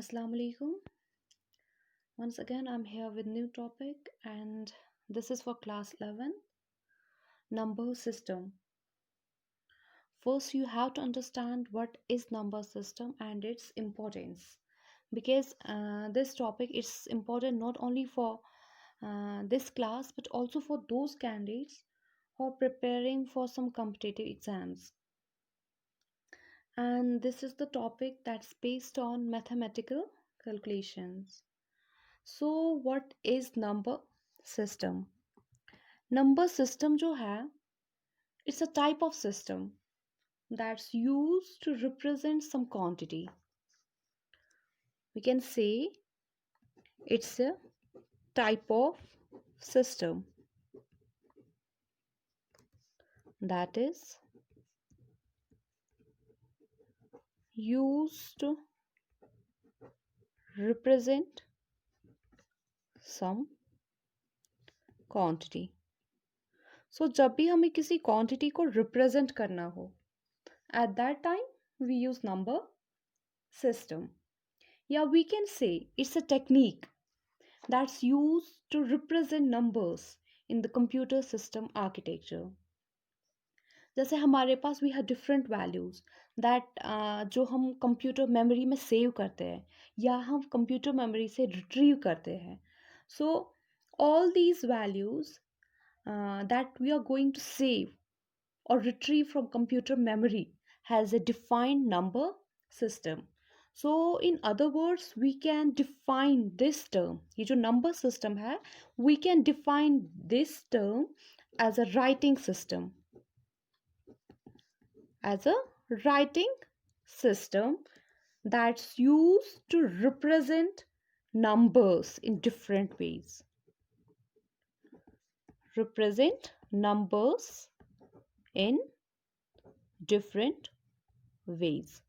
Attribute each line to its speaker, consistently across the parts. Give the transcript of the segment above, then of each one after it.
Speaker 1: Assalamu alaikum. Once again, I'm here with new topic, and this is for class 11 number system. First, you have to understand what is number system and its importance, because this topic is important not only for this class but also for those candidates who are preparing for some competitive exams. And this is the topic that's based on mathematical calculations. So, what is number system? Number system जो है, it's a type of system that's used to represent some quantity. We can say it's a type of system that is used to represent some quantity. So जब भी हमें किसी quantity को represent करना हो, at that time we use number system. Yeah, we can say it's a technique that's used to represent numbers in the computer system architecture. जैसे हमारे पास we have different values that जो हम computer memory में save करते हैं या हम कंप्यूटर मेमोरी से रिट्रीव करते हैं. So all these values that we are going to save or retrieve from computer memory has a defined number system. So in other words, we can define this term, ये जो number system है, we can define this term as a writing system, as a writing system that's used to represent numbers in different ways. Represent numbers in different ways.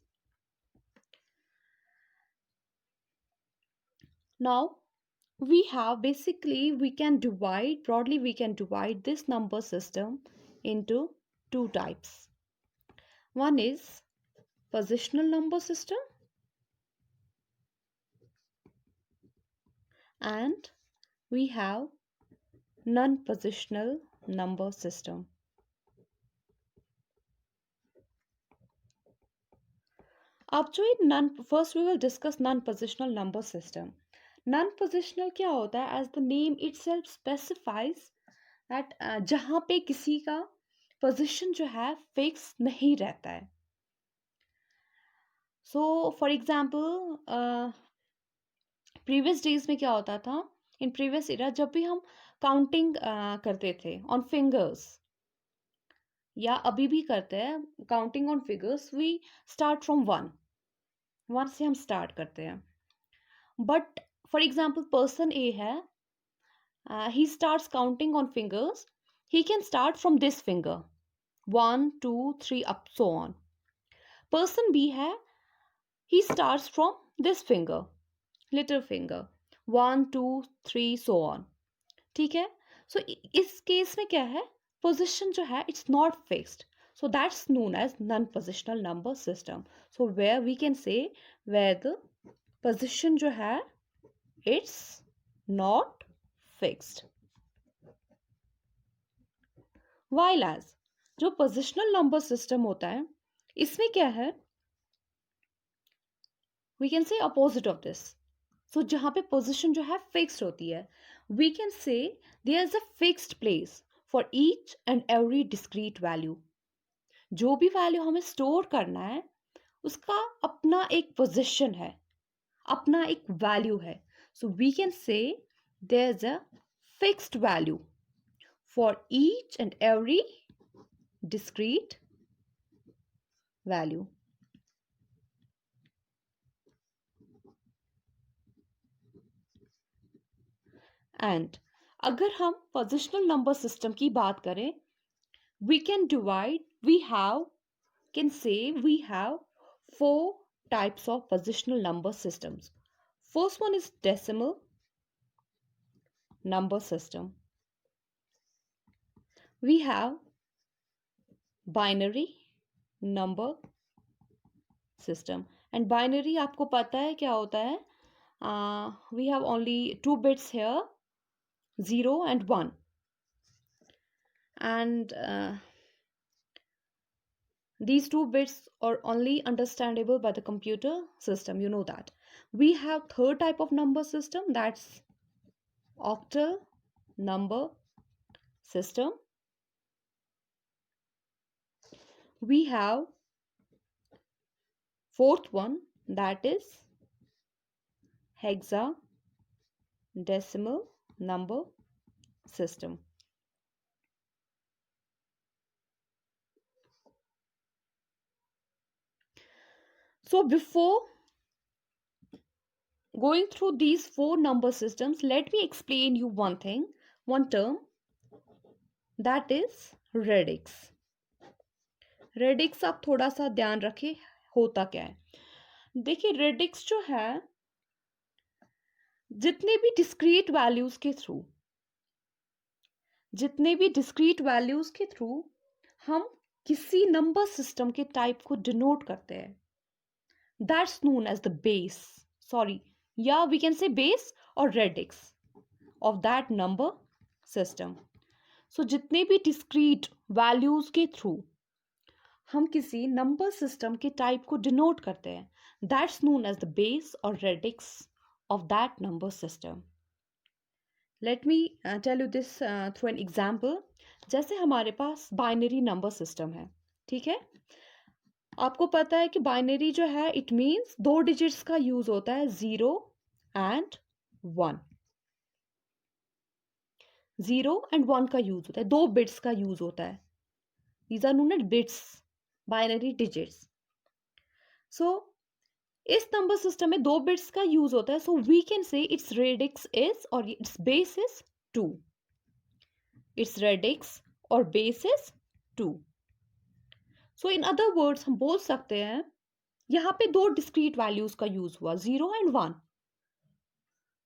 Speaker 1: Now we have basically broadly we can divide this number system into two types. One is positional number system and we have non-positional number system. अब जो ये first we will discuss non-positional number system. Non-positional क्या होता है? As the name itself specifies that जहाँ पे किसी का position जो है fix नहीं रहता है. So for example, previous days में क्या होता था? In previous era जब भी हम counting करते थे on fingers या अभी भी करते हैं counting on figures, we start from one से हम start करते हैं. But for example, person A है, he starts counting on fingers. He can start from this finger, 1, 2, 3, up so on. Person B है, he starts from this finger, little finger, 1, 2, 3, so on. ठीक है? So इस case में क्या है? Position जो है, it's not fixed. So that's known as non-positional number system. So where we can say where the position जो है, it's not fixed. While as जो positional number system होता है, इसमें क्या है? We can say opposite of this. So जहाँ पे position जो है fixed होती है, we can say there is a fixed place for each and every discrete value. जो भी value हमें store करना है, उसका अपना एक position है, अपना एक value है. So we can say there is a fixed value for each and every discrete value. And अगर हम positional number system की बात करें, we can have four types of positional number systems. First one is decimal number system. We have binary number system. And binary आपको पता है क्या होता है, we have only 2 bits here, 0 and 1, and these 2 bits are only understandable by the computer system, you know that. We have third type of number system, that's octal number system. We have fourth one, that is hexadecimal number system. So before going through these 4 number systems, let me explain you one thing, one term, that is radix. Radix आप थोड़ा सा ध्यान रखिए होता क्या है। देखिए radix जो है, जितने भी डिस्क्रीट वैल्यूज के थ्रू हम किसी नंबर सिस्टम के टाइप को डिनोट करते हैं, that's known as the base, sorry, या वी कैन से बेस और radix of that number system. So जितने भी डिस्क्रीट वैल्यूज के थ्रू हम किसी नंबर सिस्टम के टाइप को डिनोट करते हैं, that's known as the base और radix of that number system. Let me tell you this through an example. जैसे हमारे पास बाइनरी नंबर सिस्टम है, ठीक है, आपको पता है कि बाइनरी जो है इट मीन्स 2 डिजिट्स का यूज होता है, 0 and 1, 0 and 1 का यूज होता है, 2 बिट्स का यूज होता है, these are known as bits, binary digits. So इस नंबर सिस्टम में 2 बिट्स का यूज होता है, so we can say its radix is और its base is 2, its radix और base is 2। So in other words हम बोल सकते हैं यहाँ पे 2 डिस्क्रीट वैल्यूज का यूज हुआ, 0 and 1।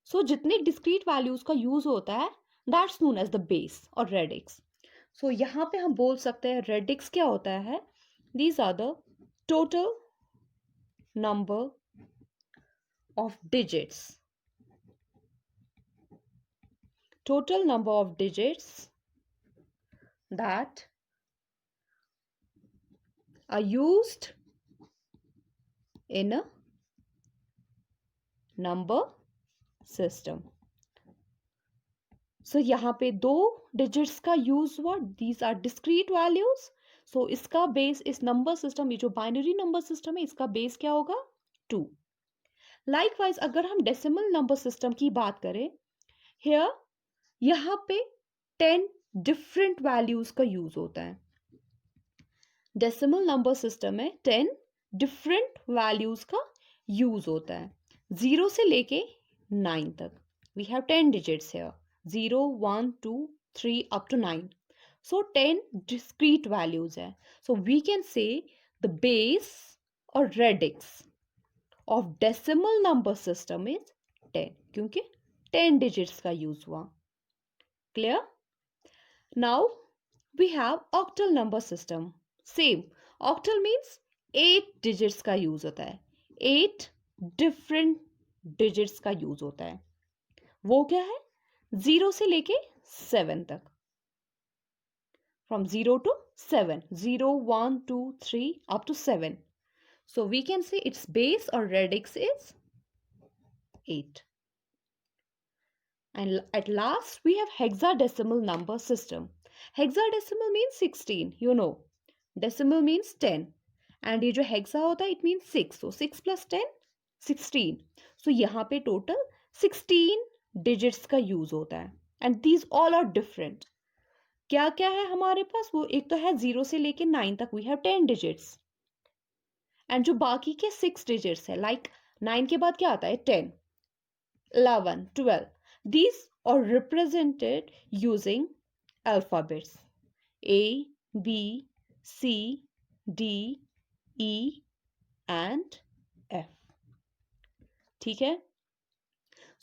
Speaker 1: सो जितने डिस्क्रीट वैल्यूज का यूज होता है that's known as the base और रेडिक्स। सो यहाँ पे हम बोल सकते हैं रेडिक्स क्या होता है, these are the total number of digits, total number of digits that are used in a number system. So यहाँ पे 2 digits का यूज हुआ, these are discrete values. So इसका बेस, इस नंबर सिस्टम, ये जो बाइनरी नंबर सिस्टम है इसका बेस क्या होगा, 2। लाइकवाइज अगर हम डेसिमल नंबर सिस्टम की बात करें, here यहाँ पे 10 डिफरेंट वैल्यूज का यूज होता है। डेसिमल नंबर सिस्टम में 10 डिफरेंट वैल्यूज का यूज होता है, 0 से लेके 9 तक। We have 10 digits here, 0 1 2 3 up to 9। So 10 discrete values है। So we can say the base और radix of decimal number system is 10, क्योंकि 10 डिजिट्स का यूज हुआ। Clear? Now we have octal number system. Same, octal means 8 digits का use होता है, 8 different digits का use होता है। वो क्या है, 0 से लेके 7 तक, from 0 to 7, 0 1 2 3 up to 7। So we can say its base or radix is 8। And at last we have hexadecimal number system. Hexadecimal means 16, you know, decimal means 10, and ये जो hexa होता है it means 6, so 6 plus 10 16। so यहाँ पे total 16 digits का use होता है, and these all are different। क्या क्या है हमारे पास, वो एक तो है 0 से लेके 9 तक, we have 10 digits, and जो बाकी के 6 digits है, like 9 के बाद क्या आता है, 10 11 12, these are represented using alphabets A B C D E and F। ठीक है,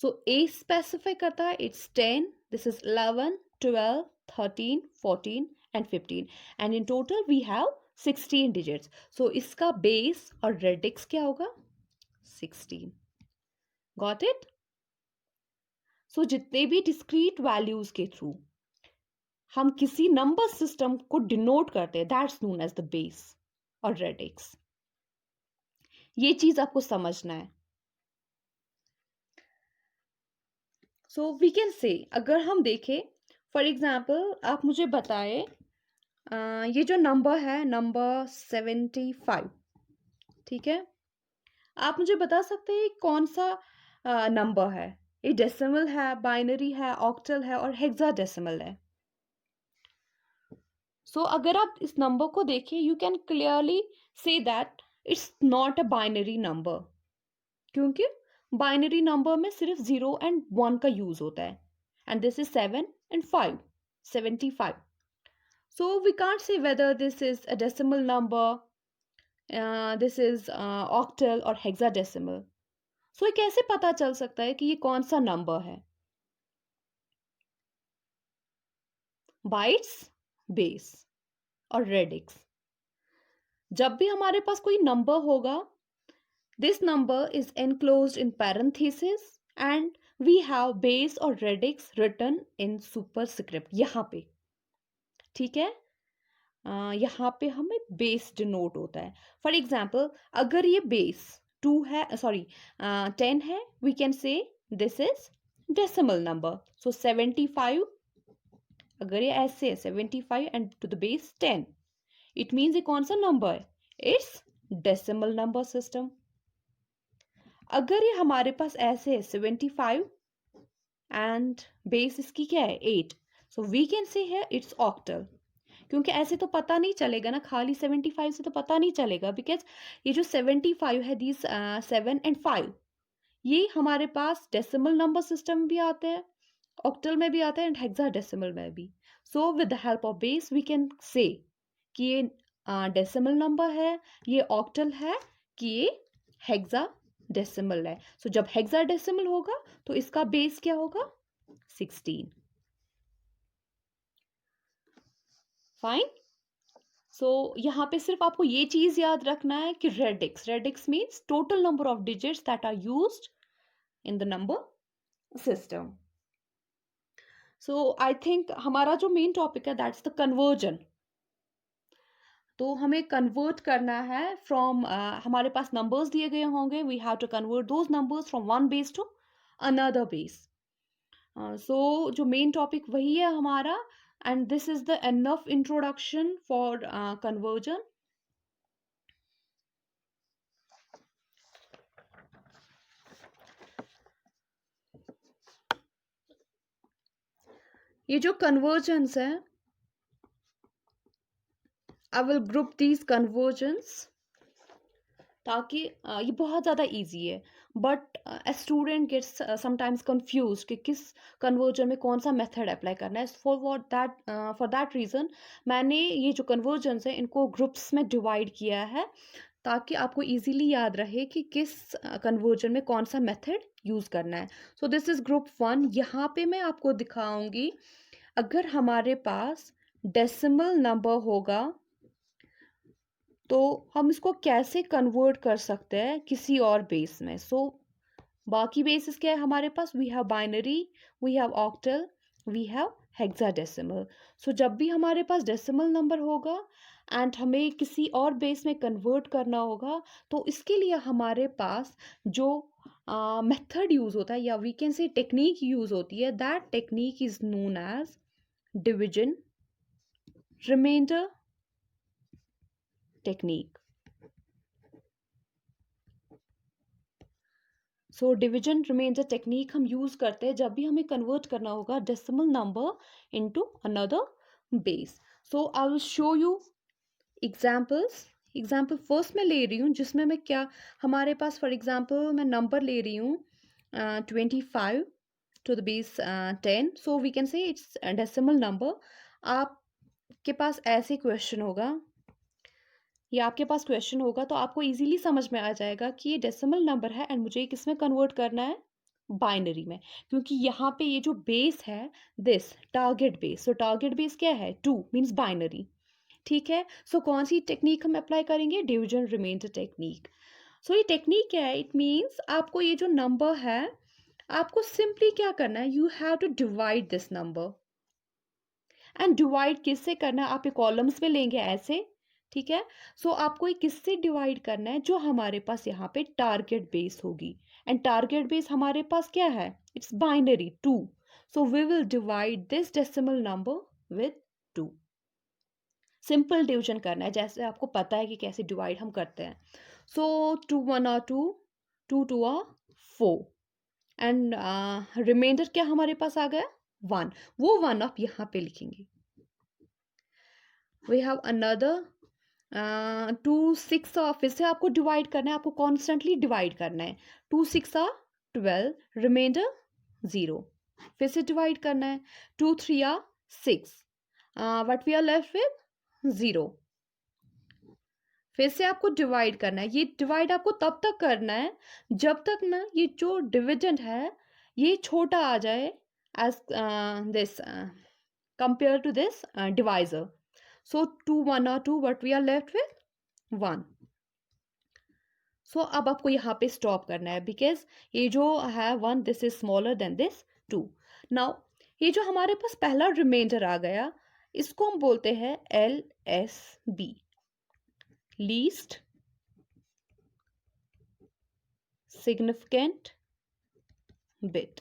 Speaker 1: so A specify करता है it's 10, this is 11 12 13 14 and 15, and in total we have 16 digits। so इसका base और radix क्या होगा, 16. Got it? So जितने भी डिस्क्रीट वैल्यूज के थ्रू हम किसी नंबर सिस्टम को डिनोट करते हैं, that's known as the base और रेडिक्स. ये चीज आपको समझना है. सो वी कैन से, अगर हम देखें फॉर एग्जाम्पल, आप मुझे बताए ये जो नंबर है, नंबर 75, ठीक है, आप मुझे बता सकते हैं कौन सा नंबर है? ये डेसिमल है, बाइनरी है, ऑक्टल है और हेक्साडेसिमल है. सो अगर आप इस नंबर को देखें, you can clearly say that it's not a binary number, क्योंकि बाइनरी नंबर में सिर्फ 0 एंड 1 का यूज होता है, and this is 7 and 5, 75. So we can't say whether this is a decimal number, this is octal or hexadecimal. So ये कैसे पता चल सकता है कि ये कौन सा नंबर है? बाइट्स, बेस और रेडिक्स. जब भी हमारे पास कोई नंबर होगा, this number is enclosed in parenthesis and we have base और radix written in superscript यहाँ पे, ठीक है. यहाँ पे हमें बेस डिनोट होता है. फॉर एग्जाम्पल, अगर ये बेस 2 है, सॉरी 10 है, we can say this is decimal number. So 75, अगर ये ऐसे है 75 and to the base 10, it means ये कौन सा नंबर है? It's decimal number system. अगर ये हमारे पास ऐसे है 75 एंड बेस इसकी क्या है? 8, सो वी कैन से है इट्स ऑक्टल. क्योंकि ऐसे तो पता नहीं चलेगा ना, खाली 75 से तो पता नहीं चलेगा, बिकॉज ये जो 75 है, दीज 7 and 5, ये हमारे पास डेसिमल नंबर सिस्टम भी आते हैं, ऑक्टल में भी आता है एंड हेक्साडेसिमल में भी. So with the help of base we can say कि ये डेसिमल नंबर है, ये ऑक्टल है, कि ये हेक्साडेसिमल है. सो जब हेक्साडेसिमल होगा तो इसका बेस क्या होगा? 16. फाइन. सो यहाँ पे सिर्फ आपको ये चीज याद रखना है कि radix means total number of digits that are used in the number system. So I think हमारा जो मेन टॉपिक है दैट्स द कन्वर्जन. तो हमें कन्वर्ट करना है फ्रॉम, हमारे पास नंबर्स दिए गए होंगे, we have to convert those numbers from one base to another base. So जो मेन टॉपिक वही है हमारा, and this is the enough introduction for conversion. ये जो conversions है, I will group these conversions ताकि ये बहुत ज़्यादा easy है, but a student gets sometimes confused कि किस conversion में कौन सा method apply करना है. For that reason मैंने ये जो conversions है इनको groups में divide किया है, ताकि आपको इजीली याद रहे कि किस कन्वर्जन में कौन सा मेथड यूज करना है. सो दिस इज ग्रुप 1. यहाँ पे मैं आपको दिखाऊंगी, अगर हमारे पास डेसिमल नंबर होगा तो हम इसको कैसे कन्वर्ट कर सकते हैं किसी और बेस में. सो बाकी बेसिस क्या है हमारे पास? We have binary, we have octal, we have hexadecimal. So जब भी हमारे पास डेसिमल नंबर होगा एंड हमें किसी और बेस में कन्वर्ट करना होगा, तो इसके लिए हमारे पास जो मेथड यूज होता है, या we can say technique use होती है, that technique is known as division remainder technique. So division remainder technique हम यूज करते हैं जब भी हमें कन्वर्ट करना होगा decimal number into another base. So I will show you examples. Example first मैं ले रही हूँ जिसमें मैं क्या, हमारे पास फॉर एग्जाम्पल मैं नंबर ले रही हूँ 25 to the base 10. So we can say it's decimal number. आपके पास ऐसे क्वेश्चन होगा, या आपके पास क्वेश्चन होगा, तो आपको इजीली समझ में आ जाएगा कि ये डेसिमल नंबर है एंड मुझे किस में कन्वर्ट करना है? बाइनरी में. क्योंकि यहाँ पे ये जो बेस है, this target base, so target base क्या है? 2 मीन्स बाइनरी. ठीक है. सो कौन सी टेक्निक हम अप्लाई करेंगे? Division remainder technique. सो ये टेक्निक क्या है? इट मीन्स आपको ये जो नंबर है, आपको सिंपली क्या करना है, you have to divide this number. And divide किससे करना है? आप ये कॉलम्स में लेंगे ऐसे, ठीक है। सो आपको ये किससे डिवाइड करना है? जो हमारे पास यहाँ पे टारगेट बेस होगी। एंड टारगेट बेस हमारे पास क्या है? It's binary 2। So we will divide this decimal number with 2। Simple division करना है, जैसे आपको पता है कि कैसे डिवाइड हम करते हैं। सो 2 1 आर 2, 2 2 आर 4, एंड रिमाइंडर क्या हमारे पास आ गया? 1। वो 1 आप यहाँ पे लिखेंगे। वी हैव अनदर 2 6 फिर से आपको डिवाइड करना है, आपको कॉन्स्टेंटली डिवाइड करना है। 2 6 आर 12, रिमाइंडर 0। फिर से डिवाइड करना है। 2 3 are 6, what we are left with 0। फिर से आपको डिवाइड करना है। ये डिवाइड आपको तब तक करना है जब तक ना ये जो डिविडेंड है ये छोटा आ जाए as this compare to this divisor. So 2 1 are 2, but we are left with 1। सो अब आपको यहाँ पे स्टॉप करना है, बिकॉज ये जो है 1, this is smaller than this 2। Now ये जो हमारे पास पहला रिमाइंडर आ गया, इसको हम बोलते हैं LSB, लीस्ट सिग्निफिकेंट बिट,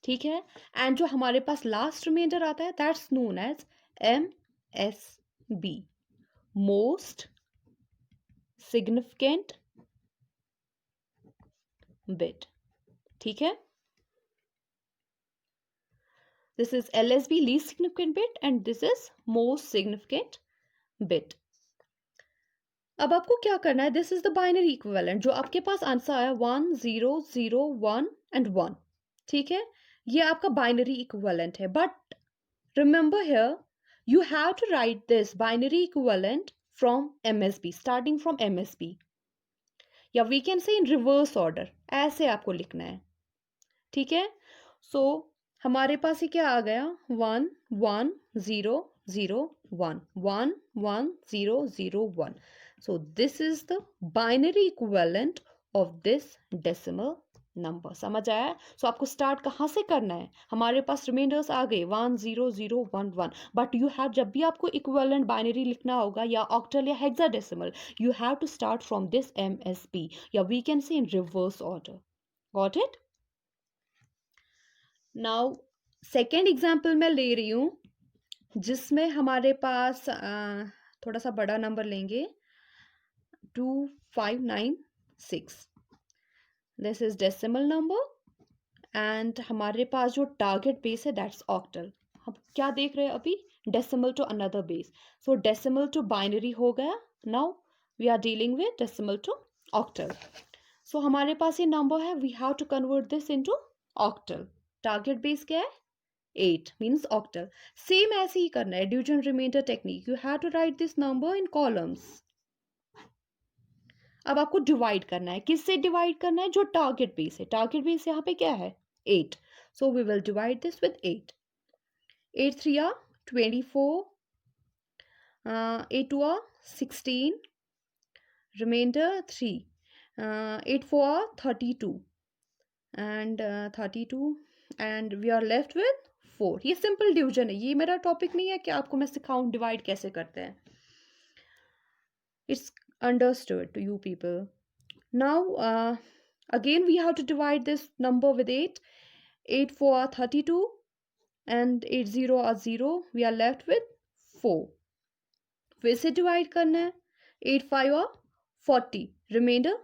Speaker 1: ठीक है। एंड जो हमारे पास लास्ट रिमाइंडर आता है, that's known as MSB, most significant bit, ठीक है। This is LSB, least significant bit, and this is most significant bit. अब आपको क्या करना है? This is the binary equivalent. जो आपके पास आंसर आया 1 0 0 1 एंड 1, ठीक है, ये आपका बाइनरी इक्विवेलेंट है। But remember here you have to write this binary equivalent from MSB, starting from MSB, या we can say in reverse order, ऐसे आपको लिखना है, ठीक है। सो हमारे पास ये क्या आ गया? 1 1 0 0 1 1 1 0 0 1। सो this is the binary equivalent of this decimal number. समझ आया? सो आपको स्टार्ट कहाँ से करना है? हमारे पास रिमाइंडर्स आ गए 1 0 0 1 1, बट यू हैव, जब भी आपको इक्विवेलेंट बाइनरी लिखना होगा या ऑक्टल या hexadecimal, you have to start from this MSB, या we can say in reverse order. Got it? Now second example मैं ले रही हूँ, जिसमें हमारे पास थोड़ा सा बड़ा नंबर लेंगे, 2596। This is decimal number and हमारे पास जो टारगेट बेस है दैट्स ऑक्टल। हम क्या देख रहे हैं अभी? Decimal to another base. So decimal to binary हो गया। Now we are dealing with decimal to octal. So हमारे पास ये नंबर है, we have to convert this into octal. Target base क्या है? 8 मीन्स ऑक्टल। सेम ऐसे ही करना है, division remainder technique. You have to write this number in columns. अब आपको डिवाइड करना है। किससे डिवाइड करना है? जो टारगेट बेस है। टारगेट बेस यहाँ पे क्या है? 8। So we will divide this with 8। 8 3 are 24, 8 2 are 16, remainder 3, 8 4 are 32, and 32, and we are left with 4। ये सिंपल डिवीजन है, ये मेरा टॉपिक नहीं है कि आपको मैं सिखाऊं डिवाइड कैसे करते हैं। It's understood to you people. Now again we have to divide this number with 8. 8 4 are 32, and 8 0 are 0. We are left with 4. फिर से डिवाइड करना है। 8 5 are 40, रिमाइंडर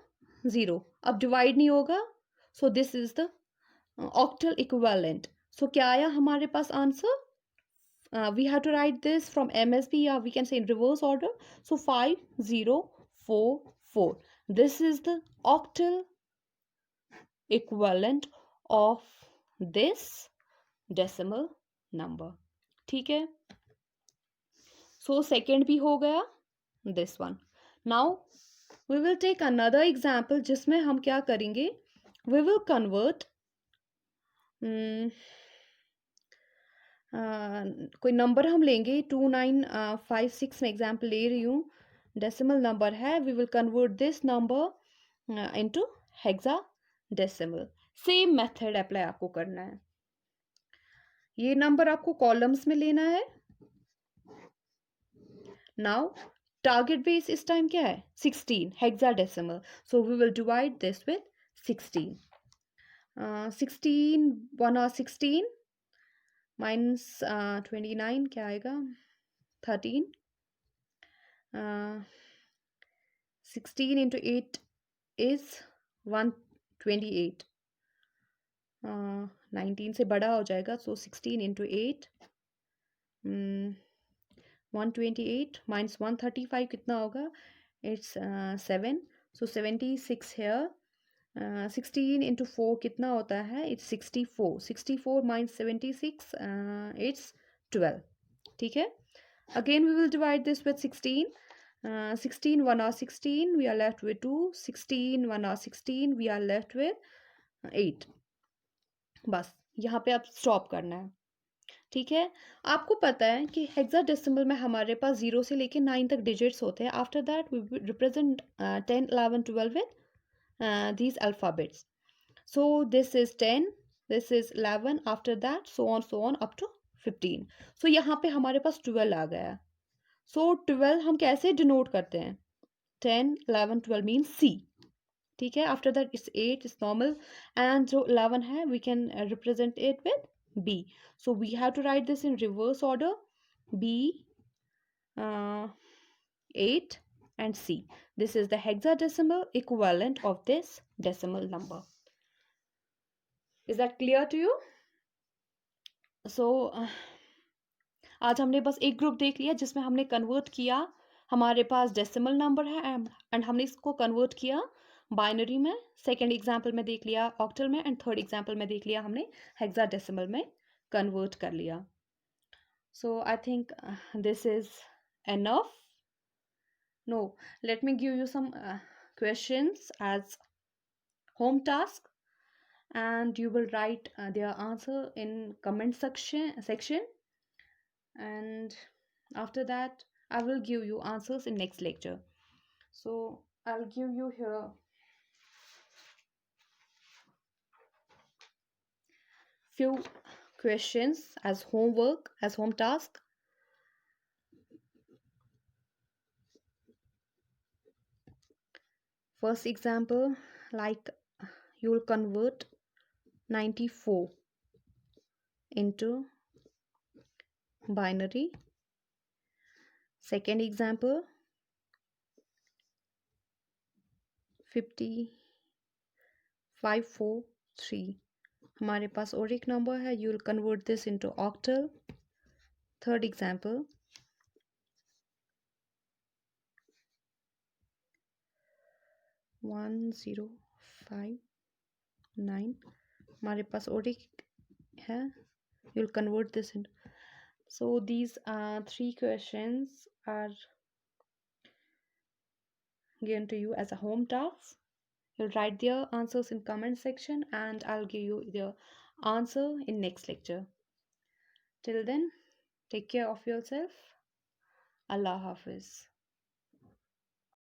Speaker 1: 0। अब डिवाइड नहीं होगा, so this is the octal equivalent. So क्या आया हमारे पास answer? We have to write this from MSB, or we can say in reverse order. So 5 0 4 4. This is the octal equivalent of this decimal number. ठीक है? So second भी हो गया, this one. Now we will take another example जिसमें हम क्या करेंगे? We will convert कोई नंबर हम लेंगे 2956 में एग्जाम्पल ले रही हूँ, डेसिमल नंबर है। We will convert this number into hexadecimal. Same method apply आपको करना है. ये नंबर आपको कॉलम्स में लेना है. नाउ टारगेट बेस इस टाइम क्या है 16 hexadecimal. So we will divide this with 16. 16 1 और 16 minus 29 क्या आएगा 13. 16 into 8 is 128. 19 से बड़ा हो जाएगा. So 16 into 8 128 minus 135 कितना होगा. It's 7. So 76 here. 16 into 4 कितना होता है. It's 64. 64 minus 76 it's 12. ठीक है. Again we will divide this with 16. 16 1 or 16 we are left with 2. 16 1 or 16 we are left with 8. बस यहाँ पे अब स्टॉप करना है. ठीक है. आपको पता है कि हेक्साडेसिमल में हमारे पास 0 से लेके 9 तक डिजिट्स होते हैं. After that we represent 10 11 12 with these alphabets. So this is 10, this is 11, after that so on up to 15. So यहाँ पे हमारे पास 12 आ गया. So 12 हम कैसे डिनोट करते हैं 10 11 12 means C. ठीक है. After that it's 8 it's normal and जो 11 है we can represent it with B. So we have to write this in reverse order. B, 8 and C. This is the hexadecimal equivalent of this decimal number. Is that clear to you? So आज हमने बस एक group देख लिया जिसमें हमने convert किया. हमारे पास डेसिमल नंबर है एंड हमने इसको कन्वर्ट किया बाइनरी में. सेकेंड एग्जाम्पल में देख लिया ऑक्टल में एंड थर्ड एग्जाम्पल में देख लिया हमने हेक्साडेसिमल में कन्वर्ट कर लिया. So I think this is enough. No, let me give you some questions as home task and you will write their answer in comment section and after that I will give you answers in next lecture. So I'll give you here few questions as homework, as home task. First example, like you will convert 94 into binary. Second example, 543. हमारे पास और एक number है. You will convert this into octal. Third example, 1059. हमारे पास और एक है. You will convert this into. So these 3 questions are given to you as a home task. You'll write their answers in comment section and I'll give you the answer in next lecture. Till then, take care of yourself. Allah Hafiz.